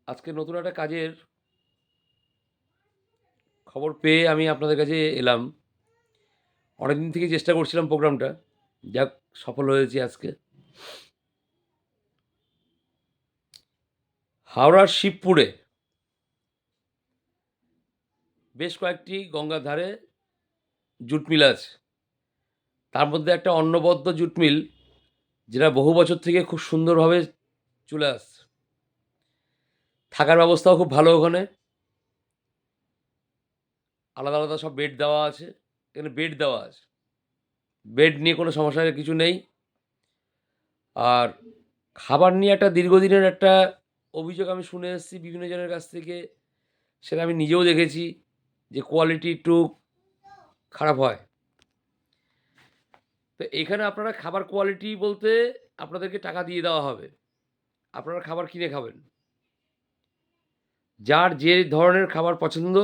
আজকে নতুন একটা কাজের খবর পেয়ে আমি আপনাদের কাছে এলাম। অনেকদিন থেকে চেষ্টা করছিলাম প্রোগ্রামটা, যাক সফল হয়েছি আজকে। হাওড়ার শিবপুরে বেশ কয়েকটি গঙ্গার ধারে জুট মিল আছে। তার মধ্যে একটা অন্নবদ্য জুট মিল, যেটা বহু বছর থেকে খুব সুন্দরভাবে চলে আসছে। থাকার ব্যবস্থাও খুব ভালো ওখানে, আলাদা আলাদা সব বেড দেওয়া আছে। এখানে বেড দেওয়া আছে, বেড নিয়ে কোনো সমস্যার কিছু নেই। আর খাবার নিয়ে একটা দীর্ঘদিনের একটা অভিযোগ আমি শুনে এসেছি বিভিন্ন জনের কাছ থেকে, সেটা আমি নিজেও দেখেছি যে কোয়ালিটি একটু খারাপ হয়। তো এখানে আপনারা খাবার কোয়ালিটি বলতে আপনাদেরকে টাকা দিয়ে দেওয়া হবে, আপনারা খাবার কিনে খাবেন। যার যে ধরনের খাবার পছন্দ,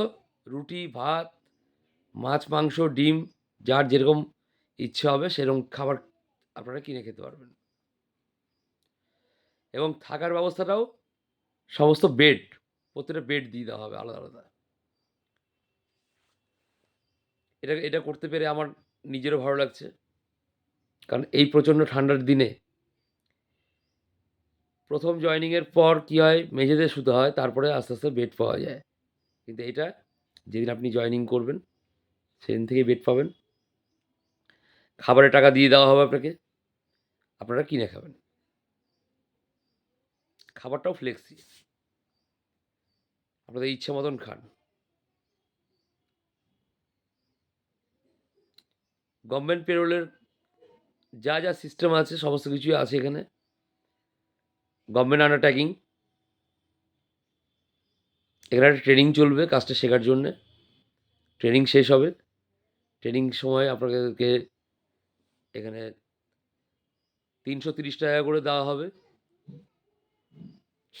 রুটি, ভাত, মাছ, মাংস, ডিম, যার যেরকম ইচ্ছে হবে সেরকম খাবার আপনারা কিনে খেতে পারবেন। এবং থাকার ব্যবস্থাটাও সমস্ত বেড, প্রত্যেকটা বেড দিয়ে দেওয়া হবে আলাদা আলাদা। এটা এটা করতে পেরে আমার নিজেরও ভালো লাগছে, কারণ এই প্রচণ্ড ঠান্ডার দিনে প্রথম জয়েনিংয়ের পর কী হয়, মেঝেতে শুতে হয়, তারপরে আস্তে আস্তে বেড পাওয়া যায়। কিন্তু এটা যেদিন আপনি জয়েনিং করবেন সেদিন থেকেই বেড পাবেন। খাবারের টাকা দিয়ে দেওয়া হবে আপনাকে, আপনারা কিনে খাবেন। খাবারটাও ফ্লেক্সি, আপনাদের ইচ্ছে মতন খান। গভর্নমেন্ট পেরোলের যা যা সিস্টেম আছে সমস্ত কিছুই আছে এখানে। গভর্নমেন্ট আন্ডারটেকিং, এখানে একটা ট্রেনিং চলবে কাজটা শেখার জন্যে। ট্রেনিং শেষ হবে, ট্রেনিং সময় আপনাদেরকে এখানে 330 টাকা করে দেওয়া হবে,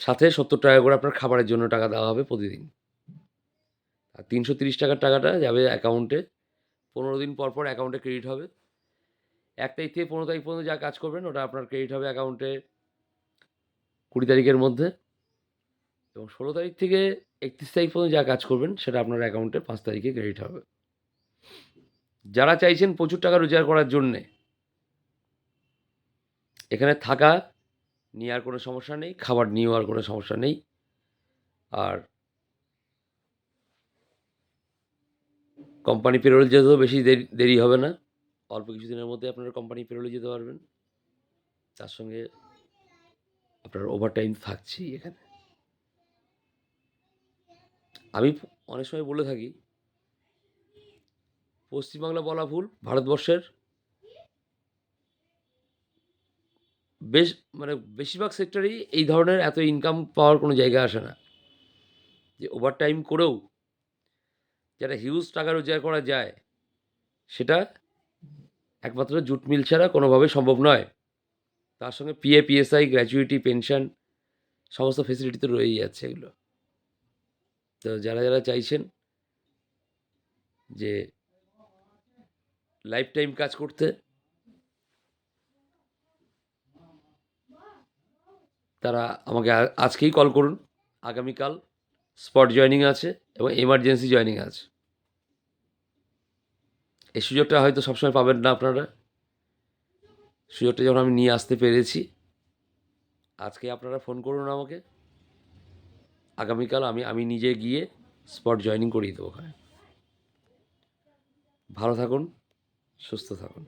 সাথে 70 টাকা করে আপনার খাবারের জন্য টাকা দেওয়া হবে প্রতিদিন। আর 330 টাকার টাকাটা যাবে অ্যাকাউন্টে, 15 দিন পর পর অ্যাকাউন্টে ক্রেডিট হবে। 1 তারিখ থেকে 15 তারিখ পর্যন্ত যা কাজ করবেন ওটা আপনার ক্রেডিট হবে অ্যাকাউন্টে 20 তারিখের মধ্যে, এবং 16 তারিখ থেকে 31 তারিখ পর্যন্ত যা কাজ করবেন সেটা আপনার অ্যাকাউন্টে 5 তারিখে ক্রেডিট হবে। যারা চাইছেন প্রচুর টাকা রোজগার করার জন্যে, এখানে থাকা নিয়ে আর কোনো সমস্যা নেই, খাবার নিয়েও আর কোনো সমস্যা নেই। আর কোম্পানি পেরোল যেতেও বেশি দেরি হবে না, অল্প কিছুদিনের মধ্যে আপনারা কোম্পানি পেরোলে যেতে পারবেন। তার সঙ্গে আপনার ওভারটাইম থাকছেই এখানে। আমি অনেক সময় বলে থাকি, পশ্চিমবাংলা বলা ভুল, ভারতবর্ষের বেশিরভাগ সেক্টরেই এই ধরনের এত ইনকাম পাওয়ার কোনো জায়গা আসে না, যে ওভারটাইম করেও যারা হিউজ টাকা রোজগার করা যায়, সেটা একমাত্র জুট মিল ছাড়া কোনোভাবেই সম্ভব নয়। তার সঙ্গে পিএ, পিএসআই, গ্র্যাচুইটি, পেনশন সমস্ত ফেসিলিটি তো রয়েই যাচ্ছে এগুলো। তো যারা যারা চাইছেন যে লাইফ টাইম কাজ করতে, তারা আমাকে আজকেই কল করুন। আগামীকাল স্পট জয়েনিং আছে এবং এমার্জেন্সি জয়েনিং আছে। এই সুযোগটা হয়তো সবসময় পাবেন না আপনারা, সুযোগটা যখন আমি নিয়ে আসতে পেরেছি, আজকে আপনারা ফোন করুন আমাকে, আগামীকাল আমি নিজে গিয়ে স্পট জয়েনিং করিয়ে দেবো ওখানে। ভালো থাকুন, সুস্থ থাকুন।